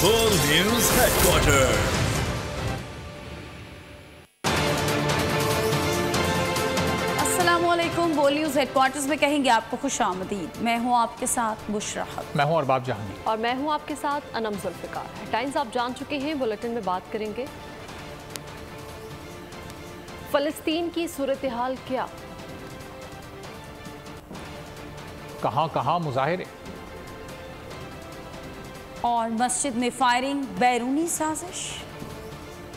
बोल news headquarter. अस्सलामुअलैकुम। बोल न्यूज हेडक्वार्टर्स में कहेंगे आपको खुश आमदीद। मैं हूं आपके साथ बुशरा हक। मैं हूं अरबाब जहांगीर और मैं हूं आपके साथ अनम जुल्फिकार। हेडलाइंस आप जान चुके हैं, बुलेटिन में बात करेंगे। फलस्तीन की सूरत हाल क्या, कहां मुजाहिरे और मस्जिद में फायरिंग बैरूनी साजिश।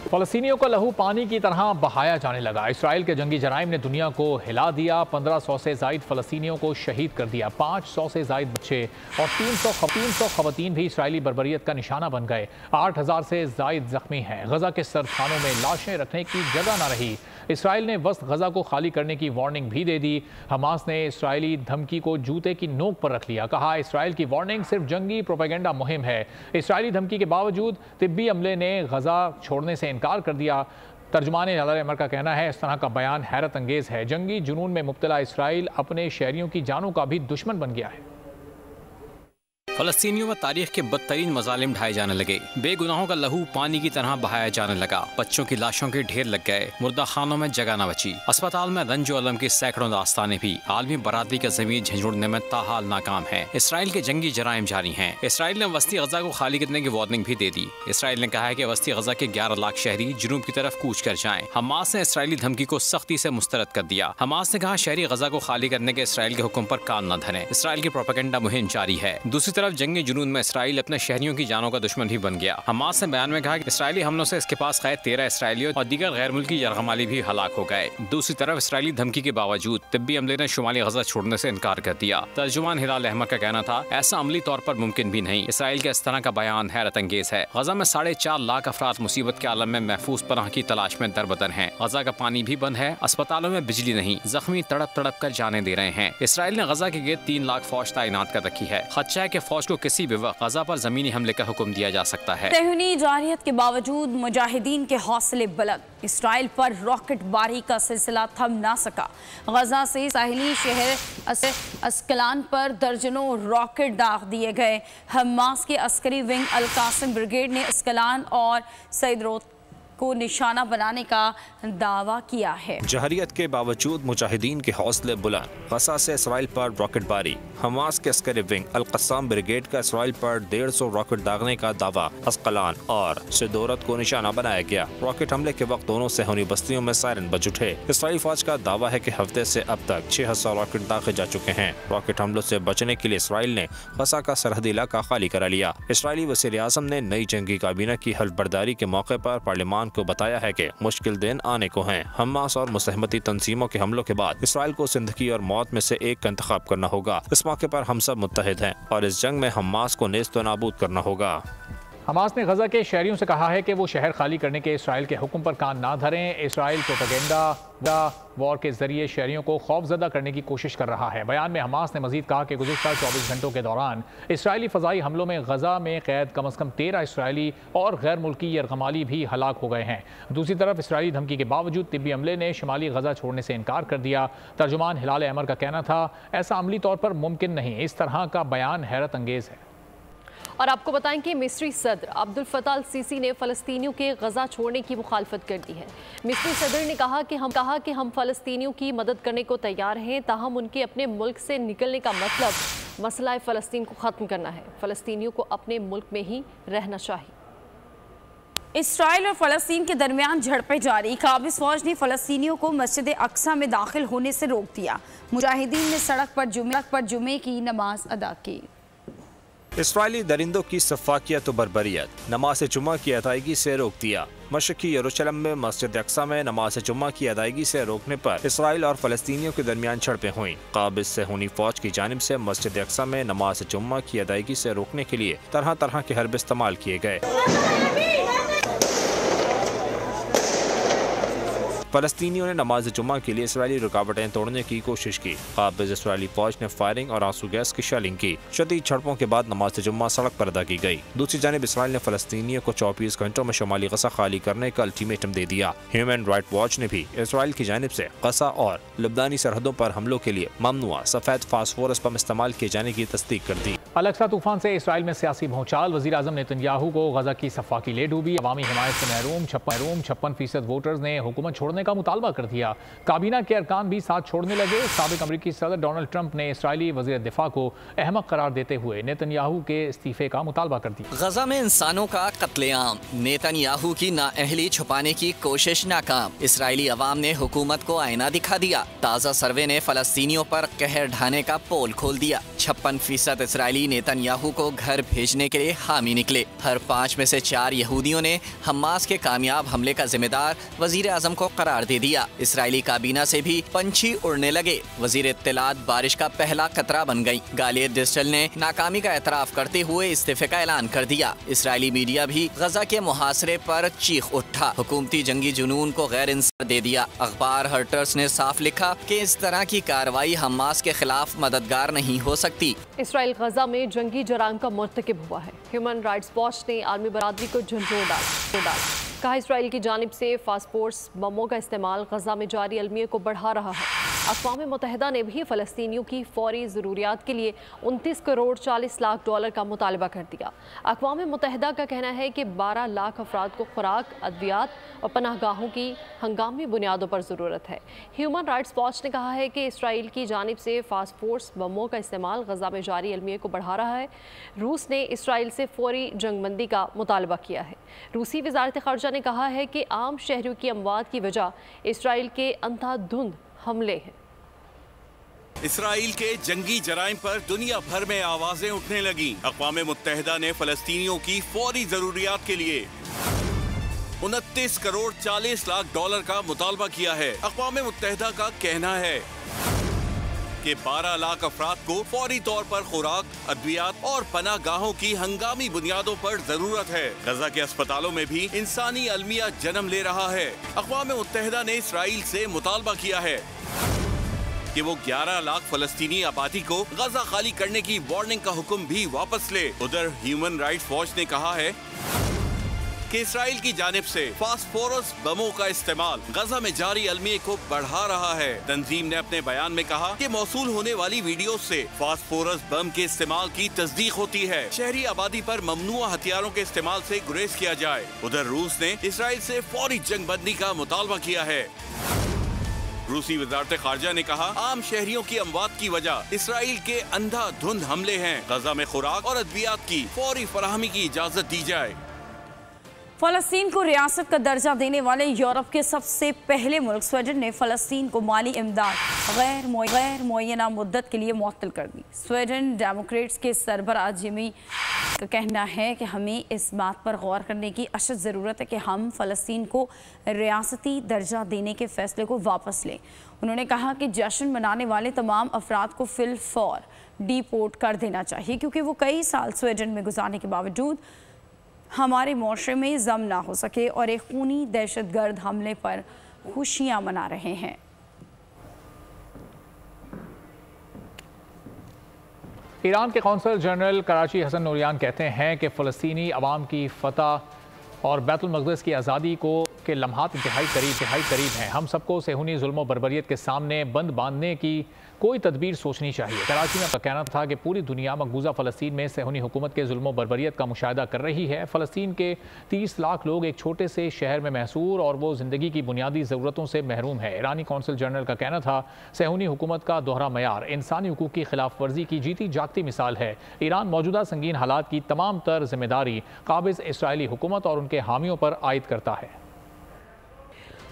फलस्तीनियों का लहू पानी की तरह बहाया जाने लगा। इसराइल के जंगी जराइम ने दुनिया को हिला दिया। 1500 से जायद फलस्तीनियों को शहीद कर दिया। 500 से जायद बच्चे और 300 खवातीन भी इसराइली बर्बरियत का निशाना बन गए। 8000 से जायद जख्मी हैं। गजा के सरखानों में लाशें रखने की जगह न रही। इसराइल ने वस्त गजा को खाली करने की वार्निंग भी दे दी। हमास ने इसराइली धमकी को जूते की नोक पर रख लिया। कहा, इसराइल की वार्निंग सिर्फ जंगी प्रोपेगेंडा मुहिम है। इसराइली धमकी के बावजूद तिब्बी अमले ने गजा छोड़ने से इनकार कर दिया। तर्जुमान अमर का कहना है, इस तरह का बयान हैरत अंगेज है। जंगी जुनून में मुब्तला इसराइल अपने शहरियों की जानों का भी दुश्मन बन गया है। फलस्तीनियों में तारीख के बदतरीन मजालिम ढाए जाने लगे। बेगुनाहों का लहू पानी की तरह बहाया जाने लगा। बच्चों की लाशों के ढेर लग गए। मुर्दा खानों में जगह न बची। अस्पताल में रंजो अलम की सैकड़ों दास्तानें भी आलमी बरादरी का जमीन झंझोड़ने में ताहाल नाकाम है। इसराइल के जंगी जराइम जारी हैं। इसराइल ने वस्ती गजा को खाली करने की वार्निंग भी दे दी। इसराइल ने कहा है कि वस्ती गजा के 11 लाख शहरी जुनूब की तरफ कूच कर जाएं। हमास ने इसराइली धमकी को सख्ती से मुस्तरद कर दिया। हमास ने कहा, शहरी गजा को खाली करने के इसराइल के हुक्म पर कान न धरें। इसराइल की प्रोपेगेंडा मुहिम जारी है। दूसरी तरफ जंगी जुनून में इसराइल अपने शहरियों की जानों का दुश्मन भी बन गया। हमास ने बयान में कहा कि इसराइली हमलों से इसके पास कैद 13 इसराइलियों और दीगर गैर मुल्की यरगमाली भी हलाक हो गए। दूसरी तरफ इसराइली धमकी के बावजूद तिब्बी अमले ने शुमाली गजा छोड़ने से इनकार कर दिया। तर्जुमान हिलाल अहमद का कहना था, ऐसा अमली तौर पर मुमकिन भी नहीं। इसराइल के इस तरह का बयान हैरत अंगेज है। गजा में 4.5 लाख अफराद मुसीबत के आलम में महफूज पनाह की तलाश में दरबदर हैं। गजा का पानी भी बंद है। अस्पतालों में बिजली नहीं। जख्मी तड़प तड़प कर जाने दे रहे हैं। इसराइल ने गजा के गिर्द 3 लाख फौज तैनात कर रखी है। खदशा है कि फौज को किसी भी वक्त गजा पर जमीनी हमले का हुक्म दिया जा सकता है। तहूनी जारियत के बावजूद मुजाहिदीन के हौसले बुलंद। इसराइल पर रॉकेट बारी का सिलसिला थम ना सका। गजा से साहिली शहर अस्कलान पर दर्जनों रॉकेट दाग दिए गए। हमास के अस्करी विंग अल कासिम ब्रिगेड ने अस्कलान और सैदरोत को निशाना बनाने का दावा किया है। जहरियत के बावजूद मुजाहिदीन के हौसले बुलंद। गजा से इसराइल पर रॉकेट बारी। हमास के अस्करी विंग अल कस्साम ब्रिगेड का इसराइल पर 150 रॉकेट दागने का दावा। अस्कलान और सिदोरत को निशाना बनाया गया। रॉकेट हमले के वक्त दोनों सहूनी बस्तियों में सायरन बज उठे। इसराइली फौज का दावा है कि हफ्ते से अब तक 6000 रॉकेट दागे जा चुके हैं। रॉकेट हमलों से बचने के लिए इसराइल ने गजा का सरहदी इलाका खाली करा लिया। इसराइली वज़ीर आज़म ने नई जंगी काबीना की हल्फबर्दारी के मौके पर पार्लियामान को बताया है कि मुश्किल दिन आने को हैं। हमास और मुसहमती तंजीमों के हमलों के बाद इसराइल को जिंदगी और मौत में से एक का इंतखाब करना होगा। इस मौके पर हम सब मुत्तहिद हैं और इस जंग में हमास को नेस्त नाबूद करना होगा। हमास ने गजा के शहरियों से कहा है कि वो शहर खाली करने के इसराइल के हुक्म पर कान ना धरें। इसराइल प्रोपेगेंडा वॉर के जरिए शहरियों को खौफजदा करने की कोशिश कर रहा है। बयान में हमास ने मजीद कहा कि गुज़िश्ता 24 घंटों के दौरान इसराइली फ़ज़ाई हमलों में गजा में कैद कम अज़ कम 13 इसराइली और गैर मुल्की यरगमाली भी हलाक हो गए हैं। दूसरी तरफ इसराइली धमकी के बावजूद तिब्बी अमले ने शुमाली गजा छोड़ने से इनकार कर दिया। तर्जुमान हिलाल अमर का कहना था, ऐसा अमली तौर पर मुमकिन नहीं। इस तरह का बयान हैरत अंगेज है। और आपको बताएं कि मिस्री सदर अब्दुल फताह अल सीसी ने फ़लस्तीनियों के गजा छोड़ने की मुखालफत कर दी है। मिस्री सदर ने कहा कि हम फ़लस्तीनियों की मदद करने को तैयार हैं, ताहम उनके अपने मुल्क से निकलने का मतलब मसला फ़लस्तीन को ख़त्म करना है। फ़लस्तीनियों को अपने मुल्क में ही रहना चाहिए। इसराइल और फ़लस्तीन के दरमियान झड़पें जारी। काबिज़ फौज ने फ़लस्तीनियों को मस्जिद अक्सा में दाखिल होने से रोक दिया। मुजाहिदीन ने सड़क पर जुमे की नमाज अदा की। इसराइली दरिंदों की सफाकियत और बर्बरियत नमाज जुम्मा की अदायगी से रोक दिया। मशरकी यरूशलेम में मस्जिद अक्सा में नमाज जुम्मा की अदायगी से रोकने पर इसराइल और फ़लस्तीनियों के दरमियान झड़पें हुई। काबिज़ सहूनी फौज की जानिब से मस्जिद अक्सा में नमाज जुम्मा की अदायगी से रोकने के लिए तरह तरह के हरब इस्तेमाल किए गए। फलस्तीनियों ने नमाज जुम्मा के लिए इसराइली रुकावटें तोड़ने की कोशिश की। काबिज इसराइली फौज ने फायरिंग और आंसू गैस की शेलिंग की। शदीद झड़पों के बाद नमाज जुम्मा सड़क पर अदा की गई। दूसरी जानिब इसराइल ने फलस्तीनियों को 24 घंटों में शुमाली गजा खाली करने का अल्टीमेटम दे दिया। ह्यूमन राइट वॉच ने भी इसराइल की जानिब से गजा और लबनानी सरहदों पर हमलों के लिए ममनुआ सफेद फास्फोरस बम इस्तेमाल किए जाने की तस्दीक कर दी। अलक्सा तूफान से इसराइल में सियासी भूचाल। वज़ीर आज़म नेतन्याहू को गजा की सफाकी ले डूबी। अवामी हिमायत से महरूम 56% वोटर्स ने हुकूमत छोड़ने का मुतालबा कर दिया। काबीना के अरकान भी साथ छोड़ने लगे। साबिक अमरीकी सदर डोनाल्ड ट्रंप ने इसराइली वज़ीर दिफा को अहमक करार देते हुए नेतन्याहू के इस्तीफे का मुतालबा कर दिया। गजा में इंसानों का कत्लेआम, नेतन्याहू की नाअहली छुपाने की कोशिश नाकाम। इसराइली अवाम ने हुकूमत को आईना दिखा दिया। ताज़ा सर्वे ने फलस्तीनियों पर कहर ढाने का पोल खोल दिया। 56% इसराइली नेतन्याहू को घर भेजने के लिए हामी निकले। हर 5 में से 4 यहूदियों ने हमास के कामयाब हमले का जिम्मेदार वजीर आजम को करार दे दिया। इसराइली काबीना से भी पंछी उड़ने लगे। वजीर इत्तलात बारिश का पहला खतरा बन गई। गालियत डिस्टल ने नाकामी का एतराफ करते हुए इस्तीफे का ऐलान कर दिया। इसराइली मीडिया भी गजा के मुहासरे पर चीख उठा। हुकूमती जंगी जुनून को गैर इंसाफ दे दिया। अखबार हर्टर्स ने साफ लिखा कि इस तरह की कार्रवाई हमास के खिलाफ मददगार नहीं हो सकती। इसराइल गजा में जंगी जराइम का मुर्तकिब हुआ है। ह्यूमन राइट्स वॉच ने आलमी बरादरी को झंझोर डाला। कहा इसराइल की जानिब से फास्फोर्स बमों का इस्तेमाल गजा में जारी अलमिया को बढ़ा रहा है। अक़वाम मुत्तहिदा ने भी फ़लस्तीनियों की फौरी ज़रूरियात के लिए 29 करोड़ 40 लाख डॉलर का मुतालबा कर दिया। अक़वाम मुत्तहिदा का कहना है कि 12 लाख अफराद को खुराक, अद्वियात और पनाहगाहों की हंगामी बुनियादों पर ज़रूरत है। ह्यूमन राइट्स वॉच ने कहा है कि इसराइल की जानिब से फास्फोर्स बमों का इस्तेमाल गजा में जारी अलमिया को बढ़ा रहा है। रूस ने इसराइल से फौरी जंगबंदी का मुतालबा किया है। रूसी वज़ारत ख़ारजा ने कहा है कि आम शहरियों की अमवात की वजह इसराइल के अंधाधुंध हमले हैं। इसराइल के जंगी जराइम पर दुनिया भर में आवाजें उठने लगी। अक़वाम मुत्तहिदा ने फलस्तीनियों की फौरी जरूरियात के लिए 29 करोड़ 40 लाख डॉलर का मुतालबा किया है। अक़वाम मुत्तहिदा का कहना है कि 12 लाख अफराद को फौरी तौर पर खुराक, अद्वियात और पनाहगाहों की हंगामी बुनियादों पर जरूरत है। गजा के अस्पतालों में भी इंसानी अलमिया जन्म ले रहा है। अक़वाम मुत्तहिदा ने इसराइल से मुतालबा किया है कि वो 11 लाख फलस्तीनी आबादी को गजा खाली करने की वार्निंग का हुक्म भी वापस ले। उधर ह्यूमन राइट्स वॉच ने कहा है कि इसराइल की जानिब से फास्फोरस बमों का इस्तेमाल गजा में जारी अलमिया को बढ़ा रहा है। तंजीम ने अपने बयान में कहा कि मौसूल होने वाली वीडियो से फास्फोरस बम के इस्तेमाल की तस्दीक होती है। शहरी आबादी पर ममनुआ हथियारों के इस्तेमाल से गुरेज किया जाए। उधर रूस ने इसराइल से फौरी जंगबंदी का मुतालबा किया है। रूसी वज़ारत ख़ारजा ने कहा आम शहरियों की अमवात की वजह इसराइल के अंधाधुंध हमले हैं। गजा में खुराक और अद्वियात की फौरी फराहमी की इजाज़त दी जाए। फ़लस्तीन को रियासत का दर्जा देने वाले यूरोप के सबसे पहले मुल्क स्वीडन ने फ़लस्तीन को माली इमदाद गैर मुअय्यना मुद्दत के लिए मुअत्तल कर दी। स्वीडन डेमोक्रेट्स के सरबराह जिमी का कहना है कि हमें इस बात पर गौर करने की अशद ज़रूरत है कि हम फ़लस्तीन को रियासती दर्जा देने के फ़ैसले को वापस लें। उन्होंने कहा कि जश्न मनाने वाले तमाम अफराद को फिल फौर डिपोर्ट कर देना चाहिए, क्योंकि वो कई साल स्वीडन में गुजारने के बावजूद हमारे मुआशरे में जम ना हो सके और एक खूनी दहशतगर्द हमले पर खुशियां मना रहे हैं। ईरान के कौंसल जनरल कराची हसन नूरियान कहते हैं कि फ़लस्तीनी अवाम की फ़तह और बैतुल मक़दस की आज़ादी को के लम्हात इंतहाई करीब हैं। हम सबको सेहूनी जुल्म और बर्बरियत के सामने बंद बांधने की कोई तदबीर सोचनी चाहिए। कराची में कहना था कि पूरी दुनिया मकबूजा फ़लस्तीन में सेहूनी हुकूमत के जुल्म और बर्बरियत का मुशाहिदा कर रही है। फ़लस्तीन के 30 लाख लोग एक छोटे से शहर में महसूर और वो ज़िंदगी की बुनियादी ज़रूरतों से महरूम है। ईरानी कौंसल जनरल का कहना था सेहूनी हुकूमत का दोहरा मयार इंसानी हुकूक की खिलाफ वर्जी की जीती जागती मिसाल है। ईरान मौजूदा संगीन हालात की तमाम तर जिम्मेदारी काबिज़ इसराइली हुकूमत और उनके हामियों पर आयद करता है।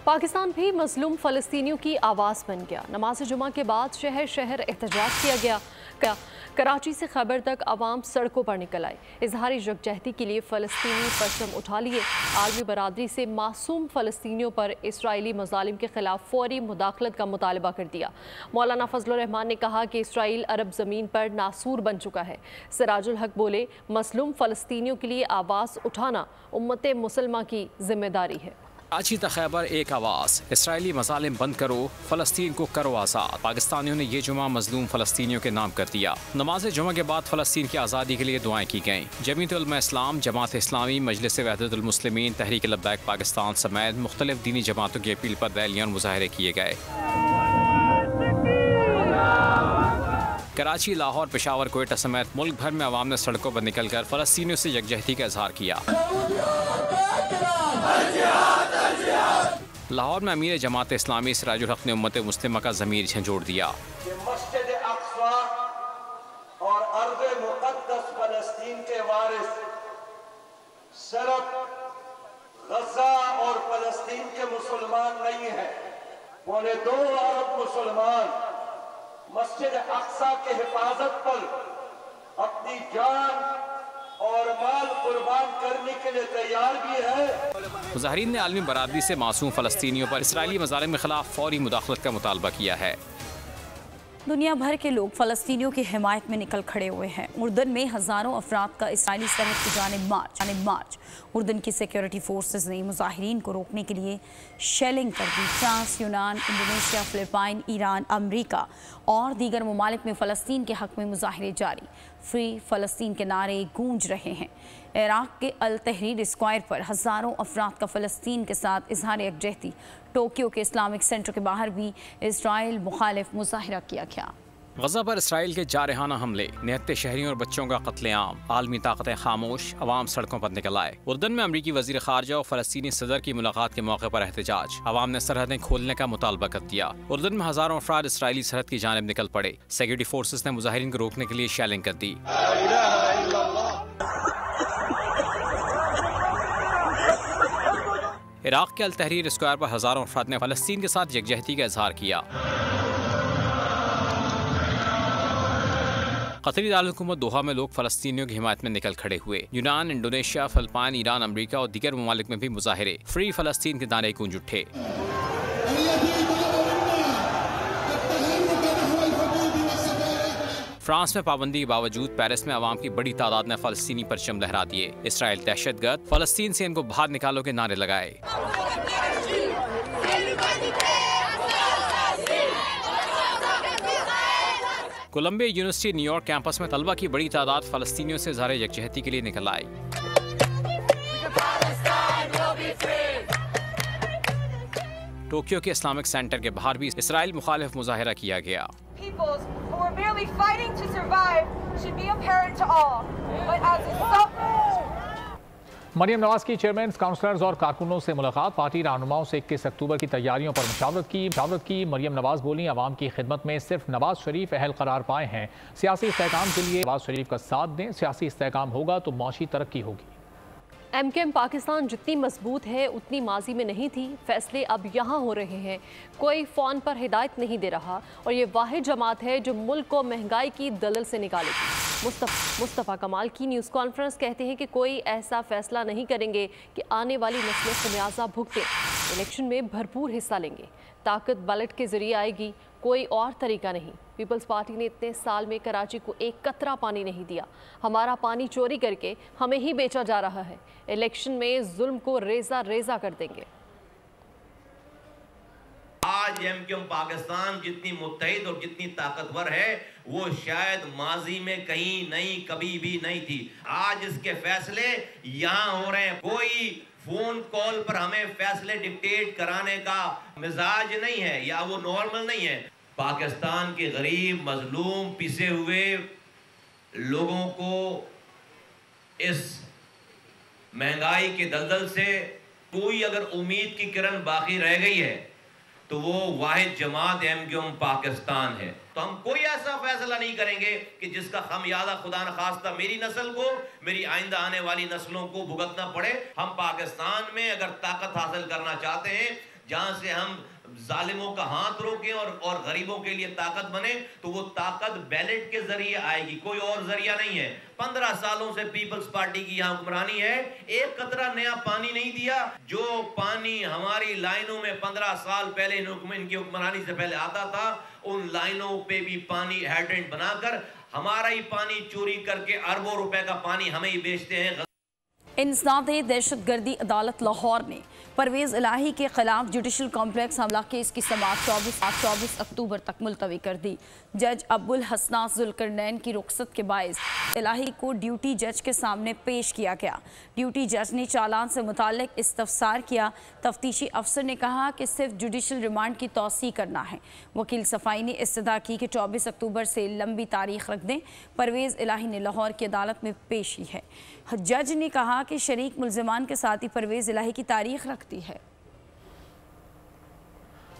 पाकिस्तान भी मजलूम फ़लस्तीनियों की आवाज़ बन गया। नमाज जुमा के बाद शहर शहर एहतजाज किया गया। कराची से खैबर तक आवाम सड़कों पर निकल आए। इजहार यकजहती के लिए फ़लस्तीनी परचम उठा लिए। आलमी बरादरी से मासूम फ़लस्तीनियों पर इसराइली मज़ालिम के खिलाफ फौरी मुदाखलत का मुतालबा कर दिया। मौलाना फजलुर रहमान ने कहा कि इसराइल अरब ज़मीन पर नासूर बन चुका है। सिराजुल हक बोले मजलूम फ़लस्तीनियों के लिए आवाज़ उठाना उम्मत मुसलमा की जिम्मेदारी है। कराची तक खैबर एक आवाज़, इसराइली मज़ालिम बंद करो, फ़लस्तीन को करो आज़ाद। पाकिस्तानियों ने ये जुमा मज़लूम फ़लस्तीनियों के नाम कर दिया। नमाज जुमा के बाद फ़लस्तीन की आज़ादी के लिए दुआएं की गईं। जमीयत उलमा इस्लाम, जमात इस्लामी, मजलिस वहदतुल मुस्लिमीन, तहरीक लब्बैक पाकिस्तान समेत मुख्तलिफ दीनी जमातों की अपील पर रैलियां और मुजाहरे किए गए। कराची, लाहौर, पेशावर, कोयटा समेत मुल्क भर में अवाम ने सड़कों पर निकलकर फ़लस्तीनियों से यकजहती का इजहार किया। लाहौर में अमीर जमात इस्लामी सिराजुल हक ने उम्मत मुस्लिमा का ज़मीर झंझोड़ दिया। मस्जिद अक्सा और अर्ज़ मुक़द्दस फ़लस्तीन के वारिस सिर्फ गज़ा और फ़लस्तीन के मुसलमान नहीं हैं, 2.25 अरब मुसलमान मस्जिद अक्सा के हिफाजत पर अपनी जान और माल कुर्बान करने के लिए तैयार भी है। मुजाहिरीन ने आलमी बरादरी से मासूम फ़लस्तीनियों पर इसराइली मज़ालिम के खिलाफ फौरी मुदाखलत का मुतालबा किया है। दुनिया भर के लोग फ़लस्तीनियों की हिमायत में निकल खड़े हुए हैं। उर्दन में हज़ारों अफराद का इसराइली सरहद की जानिब मार्च। उर्दन की सिक्योरिटी फोर्सेस ने मुजाहिरीन को रोकने के लिए शेलिंग कर दी। फ्रांस, यूनान, इंडोनेशिया, फिलिपाइन, ईरान, अमरीका और दीगर ममालिक में फ़लस्तीन के हक़ में मुजाहरे जारी। फ्री फ़लस्तीन के नारे गूंज रहे हैं। इराक़ के अल तहरीर स्क्वायर पर हज़ारों अफराद का फ़लस्तीन के साथ इजहार यकजहती। टोक्यो के इस्लामिक सेंटर के बाहर भी इसराइल मुखालिफ मुजाहरा किया गया। गज़ा पर इसराइल के जारहाना हमले, निहत्ते शहरियों और बच्चों का कत्लेआम, आलमी ताकतें खामोश, अवाम सड़कों पर निकल आए। उर्दन में अमरीकी वज़ीर ख़ारजा और फ़लस्तीनी सदर की मुलाकात के मौके पर एहतजाज, अवाम ने सरहदें खोलने का मुतालबा कर दिया। उर्दन में हज़ारों अफराद इसराइली सरहद की जानिब निकल पड़े। सिक्योरिटी फोर्सेस ने मुजाहिरीन को रोकने के लिए शेलिंग कर दी। इराक़ के अल तहरीर स्क्वायर पर हज़ारों अफराद ने फ़लस्तीन के साथ यकजहती का इजहार किया। कतरी दारुल-हुकूमत दोहा में लोग फ़लस्तीनियों की हिमायत में निकल खड़े हुए। यूनान, इंडोनेशिया, फिलिपाइन, ईरान, अमरीका और दीगर ममालिक में भी मुजाहिरे, फ्री फ़लस्तीन के नारे गूंज उठे। फ्रांस में पाबंदी के बावजूद पेरिस में अवाम की बड़ी तादाद ने फ़लस्तीनी परचम लहरा दिए। इसराइल दहशतगर्द, फ़लस्तीन से इनको बाहर निकालो के नारे लगाए। कोलंबिया यूनिवर्सिटी न्यूयॉर्क कैंपस में तलबा की बड़ी तादाद फ़लस्तीनियों से इज़हार यकजहती के लिए निकल आई। टोक्यो के इस्लामिक सेंटर के बाहर भी इसराइल मुखालिफ मुजाहिरा किया गया। मरियम नवाज की चेयरमैन, काउंसलर्स और कारकुनों से मुलाकात। पार्टी रहनुमाओं से 21 अक्टूबर की तैयारियों पर मुशावरत की। मरियम नवाज बोली, आवाम की खिदमत में सिर्फ नवाज शरीफ अहल करार पाए हैं। सियासी इस्तेहकाम के लिए नवाज शरीफ का साथ दें। सियासी इस्तेहकाम होगा तो माशी तरक्की होगी। MKM पाकिस्तान जितनी मजबूत है उतनी माजी में नहीं थी। फैसले अब यहाँ हो रहे हैं, कोई फ़ोन पर हिदायत नहीं दे रहा और ये वाहिद जमात है जो मुल्क को महंगाई की दलदल से निकालेगी। मुस्तफ़ा कमाल की न्यूज़ कॉन्फ्रेंस कहते हैं कि कोई ऐसा फैसला नहीं करेंगे कि आने वाली नस्लें खमियाजा भुगतें। इलेक्शन में भरपूर हिस्सा लेंगे। ताकत बैलेट के जरिए आएगी, कोई और तरीका नहीं। पीपल्स पार्टी ने इतने साल में कराची को एक कतरा पानी नहीं दिया। हमारा पानी चोरी करके हमें ही बेचा जा रहा है। इलेक्शन में जुल्म को रेजा रेजा कर देंगे। आज MKM पाकिस्तान जितनी मुत्तहिद और जितनी ताकतवर है वो शायद माजी में कहीं नहीं, कभी भी नहीं थी। आज इसके फैसले यहाँ हो रहे हैं। कोई फोन कॉल पर हमें फैसले डिक्टेट कराने का मिजाज नहीं है या वो नॉर्मल नहीं है। पाकिस्तान के गरीब, मजलूम, पिसे हुए लोगों को इस महंगाई के दलदल से कोई अगर उम्मीद की किरण बाकी रह गई है तो वो वाहिद जमात MKM पाकिस्तान है। तो हम कोई ऐसा फैसला नहीं करेंगे कि जिसका खमियाजा खुदा न खास्ता मेरी नस्ल को, मेरी आइंदा आने वाली नस्लों को भुगतना पड़े। हम पाकिस्तान में अगर ताकत हासिल करना चाहते हैं जहां से हम जालिमों का हाथ रोकें और गरीबों के लिए ताकत बने, तो वो ताकत बैलेट के जरिए आएगी, कोई और जरिया नहीं है। 15 सालों से पीपल्स पार्टी की यहाँ हुक्मरानी है, एक कतरा नया पानी नहीं दिया। जो पानी हमारी लाइनों में 15 साल पहले इनकी हुक्मरानी से पहले आता था, उन लाइनों पे भी पानी हाइड्रेंट बनाकर हमारा ही पानी चोरी करके अरबों रुपए का पानी हमें ही बेचते हैं। इंसदाद दहशतगर्दी अदालत लाहौर ने परवेज़ इलाही के खिलाफ जुडिशल कॉम्प्लेक्स हमला केस की समाअत 24 अक्टूबर तक मुलतवी कर दी। जज अब्दुल हसनास जुल्करनैन की रुखसत के बायस इलाही को ड्यूटी जज के सामने पेश किया गया। ड्यूटी जज ने चालान से मुताल्लिक इस्तफसार किया। तफ्तीशी अफसर ने कहा कि सिर्फ जुडिशल रिमांड की तौसी करना है। वकील सफाई ने इस्तदा की कि 24 अक्टूबर से लंबी तारीख रख दें। परवेज़ इलाही ने लाहौर की अदालत में पेशी है। जज ने कहा कि शरीक मुल्ज़िमान के साथ ही परवेज़ इलाही की तारीख रखती है।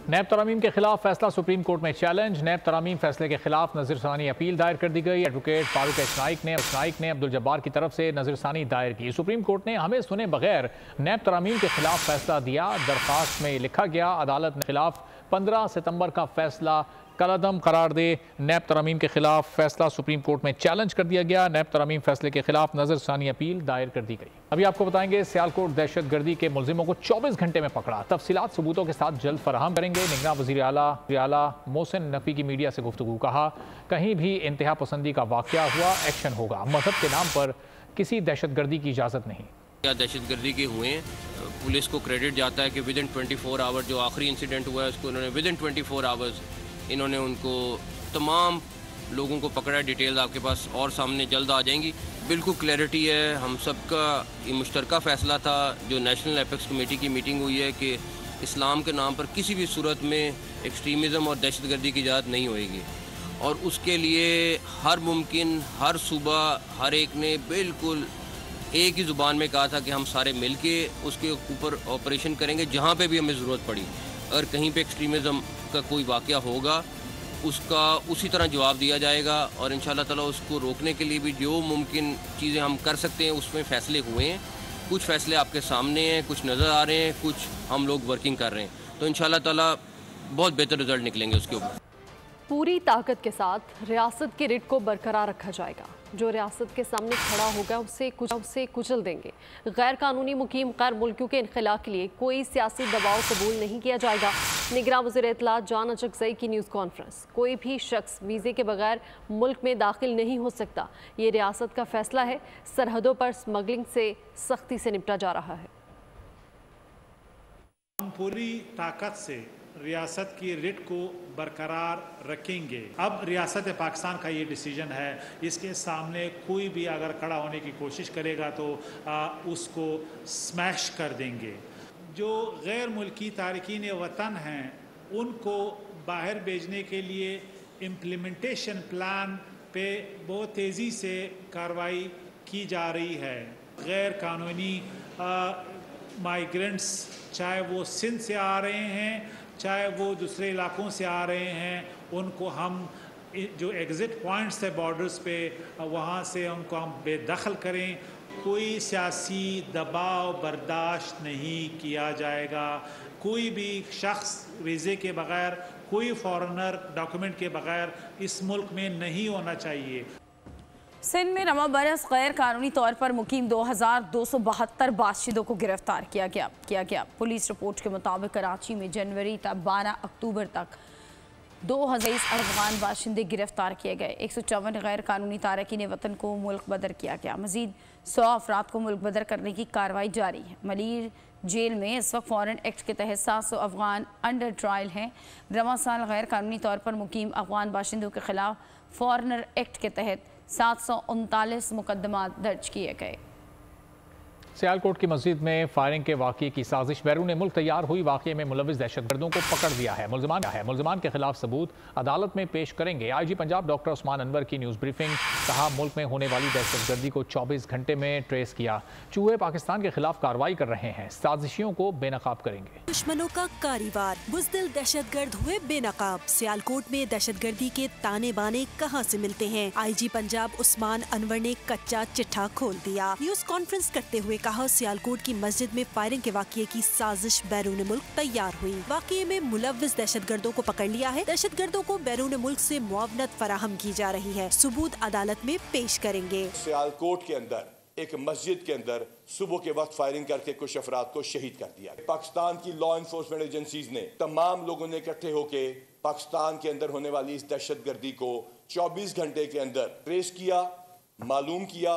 नैब तरामीम के खिलाफ फैसला सुप्रीम कोर्ट में चैलेंज। नैब तरामीम फैसले के खिलाफ नज़रसानी अपील दायर कर दी गई। एडवोकेट फारूक एच नाइक ने अब्दुल जब्बार की तरफ से नज़रसानी दायर की। सुप्रीम कोर्ट ने हमें सुने बगैर नैब तरामीम के खिलाफ फैसला दिया। दरख्वास्त में लिखा गया, अदालत ने खिलाफ 15 सितंबर का फैसला कलअदम करार दे। नैब तरामीम के खिलाफ फैसला सुप्रीम कोर्ट में चैलेंज कर दिया गया। नैब तरामीम फैसले के खिलाफ नजरसानी अपील दायर कर दी गई। अभी आपको बताएंगे सियालकोट दहशतगर्दी के मुलजिमों को 24 घंटे में पकड़ा। तफसीलात सबूतों के साथ जल्द फराहम करेंगे। निगरान वज़ीर आला मोहसिन नकवी की मीडिया से गुफ्तगू। कहा, कहीं भी इंतहा पसंदी का वाक़या हुआ एक्शन होगा। मजहब के नाम पर किसी दहशतगर्दी की इजाज़त नहीं। क्या दहशतगर्दी के हुए हैं, पुलिस को क्रेडिट जाता है कि विद इन 24 आवर जो आखिरी इंसिडेंट हुआ है उसको उन्होंने विद इन 24 आवर्स इन्होंने उनको तमाम लोगों को पकड़ा। डिटेल आपके पास और सामने जल्द आ जाएंगी। बिल्कुल क्लैरिटी है, हम सबका ये मुश्तरका फ़ैसला था जो नेशनल एपेक्स कमेटी की मीटिंग हुई है कि इस्लाम के नाम पर किसी भी सूरत में एक्सट्रीमिज़म और दहशतगर्दी की इजाज़त नहीं होएगी। और उसके लिए हर मुमकिन हर सूबा हर एक ने बिल्कुल एक ही ज़ुबान में कहा था कि हम सारे मिल के उसके ऊपर ऑपरेशन करेंगे जहाँ पे भी हमें ज़रूरत पड़ी। अगर कहीं पे एक्सट्रीमिज़म का कोई वाक़या होगा उसका उसी तरह जवाब दिया जाएगा और इंशाअल्लाह ताला उसको रोकने के लिए भी जो मुमकिन चीज़ें हम कर सकते हैं उसमें फ़ैसले हुए हैं। कुछ फ़ैसले आपके सामने हैं, कुछ नज़र आ रहे हैं, कुछ हम लोग वर्किंग कर रहे हैं। तो इंशाअल्लाह ताला बहुत बेहतर रिजल्ट निकलेंगे उसके ऊपर। पूरी ताकत के साथ रियासत के रिट को बरकरार रखा जाएगा। जो रियासत के सामने खड़ा होगा उसे कुचल देंगे। गैर कानूनी मुकीम गैर मुल्कियों के इनखला के लिए कोई सियासी दबाव कबूल नहीं किया जाएगा। निगरान वज़ीर इत्तलात जान अचकज़ई की न्यूज़ कॉन्फ्रेंस। कोई भी शख्स वीज़े के बगैर मुल्क में दाखिल नहीं हो सकता। ये रियासत का फैसला है। सरहदों पर स्मगलिंग से सख्ती से निपटा जा रहा है। हम पूरी ताकत से रियासत की रिट को बरकरार रखेंगे। अब रियासत पाकिस्तान का ये डिसीजन है, इसके सामने कोई भी अगर खड़ा होने की कोशिश करेगा तो उसको स्मैश कर देंगे। जो गैर मुल्की तारकीन वतन हैं उनको बाहर भेजने के लिए इम्प्लीमेंटेशन प्लान पे बहुत तेज़ी से कार्रवाई की जा रही है। गैर कानूनी माइग्रेंट्स चाहे वो सिंध से आ रहे हैं चाहे वो दूसरे इलाकों से आ रहे हैं, उनको हम जो एग्ज़िट पॉइंट्स है बॉर्डर्स पे वहाँ से उनको हम बेदखल करें। कोई सियासी दबाव बर्दाश्त नहीं किया जाएगा। कोई भी शख्स वीज़े के बग़ैर, कोई फॉरेनर डॉक्यूमेंट के बग़ैर इस मुल्क में नहीं होना चाहिए। सिंध में रमा बरस गैर कानूनी तौर पर मुकीम 2272 बाशिंदों को गिरफ्तार किया गया। पुलिस रिपोर्ट के मुताबिक कराची में जनवरी तक 12 अक्टूबर तक 2023 अफगान बाशिंदे गिरफ्तार किए गए। 154 गैर कानूनी तारकीन वतन को मुल्क बदर किया गया। मजीद 100 अफराद को मुल्क बदर करने की कार्रवाई जारी है। मलीर जेल में इस वक्त फॉरेन एक्ट के तहत 700 अफगान अंडर ट्रायल हैं। रवां साल गैर कानूनी तौर पर मुकीम अफगान बाशिंदों के खिलाफ फॉरेनर एक्ट के तहत 739 मुकदमात दर्ज किए गए। सियालकोट की मस्जिद में फायरिंग के वाक़े की साजिश बैरून मुल्क तैयार हुई। वाक़े में मुलविस दहशतगर्दों को पकड़ लिया है। मुल्ज़िमान के खिलाफ सबूत अदालत में पेश करेंगे। IG पंजाब डॉक्टर उस्मान अनवर की न्यूज़ ब्रीफिंग। कहा, मुल्क में होने वाली दहशतगर्दी को 24 घंटे में ट्रेस किया। चूहे पाकिस्तान के खिलाफ कार्रवाई कर रहे हैं। साजिशियों को बेनकाब करेंगे। दुश्मनों का कारीवार बुज़दिल दहशतगर्द हुए बेनकाब। सियालकोट में दहशतगर्दी के ताने बाने कहां से मिलते हैं। IG पंजाब उस्मान अनवर ने कच्चा चिट्ठा खोल दिया। न्यूज़ कॉन्फ्रेंस करते हुए कहा, सियालकोट की मस्जिद में फायरिंग के वाक़ये की साजिश बैरून मुल्क तैयार हुई। वाक़ये में मुलव्विस दहशतगर्दों को पकड़ लिया है। दहशतगर्दों को बैरून मुल्क से मुआवनत फराहम की जा रही है। सबूत अदालत में पेश करेंगे। सियालकोट के अंदर एक मस्जिद के अंदर सुबह के वक्त फायरिंग करके कुछ अफराद को शहीद कर दिया। पाकिस्तान की लॉ इन्फोर्समेंट एजेंसीज ने तमाम लोगों ने इकट्ठे होके पाकिस्तान के अंदर होने वाली इस दहशतगर्दी को 24 घंटे के अंदर ट्रेस किया, मालूम किया,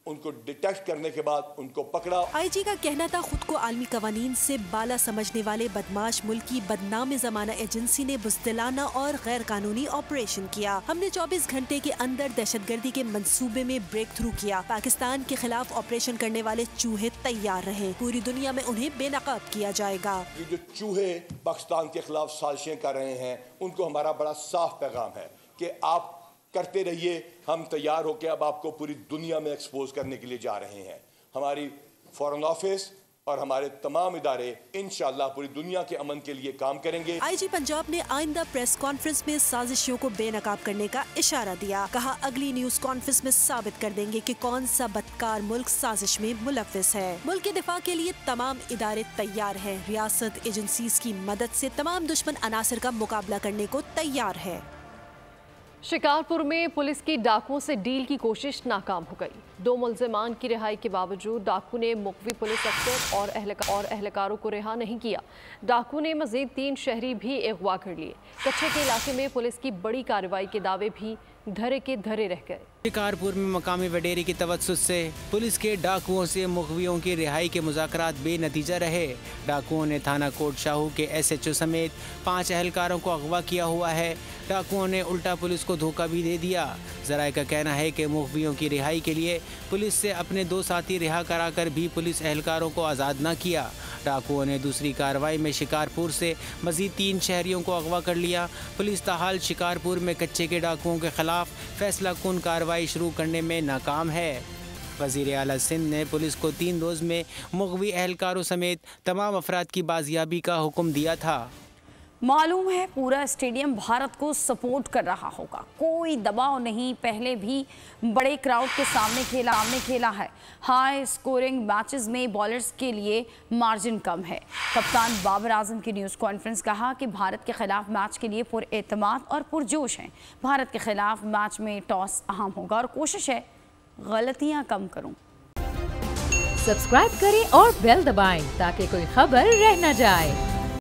उनको डिटेक्ट करने के बाद उनको पकड़ा। आईजी का कहना था खुद को आलमी कवानीन से बाला समझने वाले बदमाश मुल्क की बदनाम जमाना एजेंसी ने बुज़दिलाना और गैर कानूनी ऑपरेशन किया। हमने 24 घंटे के अंदर दहशतगर्दी के मंसूबे में ब्रेक थ्रू किया। पाकिस्तान के खिलाफ ऑपरेशन करने वाले चूहे तैयार रहे, पूरी दुनिया में उन्हें बेनकाब किया जाएगा। ये जो चूहे पाकिस्तान के खिलाफ साजिशें कर रहे हैं, उनको हमारा बड़ा साफ पैगाम है कि आप करते रहिए, हम तैयार होकर अब आपको पूरी दुनिया में एक्सपोज करने के लिए जा रहे हैं। हमारी फॉरेन ऑफिस और हमारे तमाम इदारे इंशाअल्लाह पूरी दुनिया के अमन के लिए काम करेंगे। आईजी पंजाब ने आइंदा प्रेस कॉन्फ्रेंस में साजिशों को बेनकाब करने का इशारा दिया। कहा अगली न्यूज कॉन्फ्रेंस में साबित कर देंगे कि कौन सा बदकार मुल्क साजिश में मुलव्विस है। मुल्क के दिफा के लिए तमाम इदारे तैयार हैं। रियासत एजेंसीज की मदद से तमाम दुश्मन अनासर का मुकाबला करने को तैयार है। शिकारपुर में पुलिस की डाकुओं से डील की कोशिश नाकाम हो गई। 2 मुल्ज़िमान की रिहाई के बावजूद डाकू ने मुख्वी पुलिस अफसर और एहलकारों को रिहा नहीं किया। डाकू ने मजीद 3 शहरी भी अगवा कर लिए। कच्चे के इलाके में पुलिस की बड़ी कार्रवाई के दावे भी धरे के धरे रह गए। शिकारपुर में मकामी वडेरी की तवज्जुह से पुलिस के डाकुओं से मुखबियों की रिहाई के मुज़ाकरात बेनतीजा रहे। डाकुओं ने थाना कोट शाहू के SHO समेत 5 एहलकारों को अगवा किया हुआ है। डाकुओं ने उल्टा पुलिस को धोखा भी दे दिया। ज़राए का कहना है कि मुखबियों की रिहाई के लिए पुलिस से अपने 2 साथी रिहा कराकर भी पुलिस एहलकारों को आज़ाद न किया। डाकुओं ने दूसरी कार्रवाई में शिकारपुर से मज़ीद 3 शहरियों को अगवा कर लिया। पुलिस ताहाल शिकारपुर में कच्चे के डाकुओं के खिलाफ फैसला कुन कार्रवाई शुरू करने में नाकाम है। वज़ीर आला सिंध ने पुलिस को 3 रोज़ में मुखवी एहलकारों समेत तमाम अफराद की बाजियाबी का हुक्म दिया था। मालूम है पूरा स्टेडियम भारत को सपोर्ट कर रहा होगा, कोई दबाव नहीं। पहले भी बड़े क्राउड के सामने खेला है। हाई स्कोरिंग मैचेस में बॉलर्स के लिए मार्जिन कम है। कप्तान बाबर आजम की न्यूज़ कॉन्फ्रेंस कहा कि भारत के खिलाफ मैच के लिए पुरएतमाद और पुरजोश हैं। भारत के खिलाफ मैच में टॉस अहम होगा और कोशिश है गलतियां कम करूं। सब्सक्राइब करें और बेल दबाएं ताकि कोई खबर रह न जाए।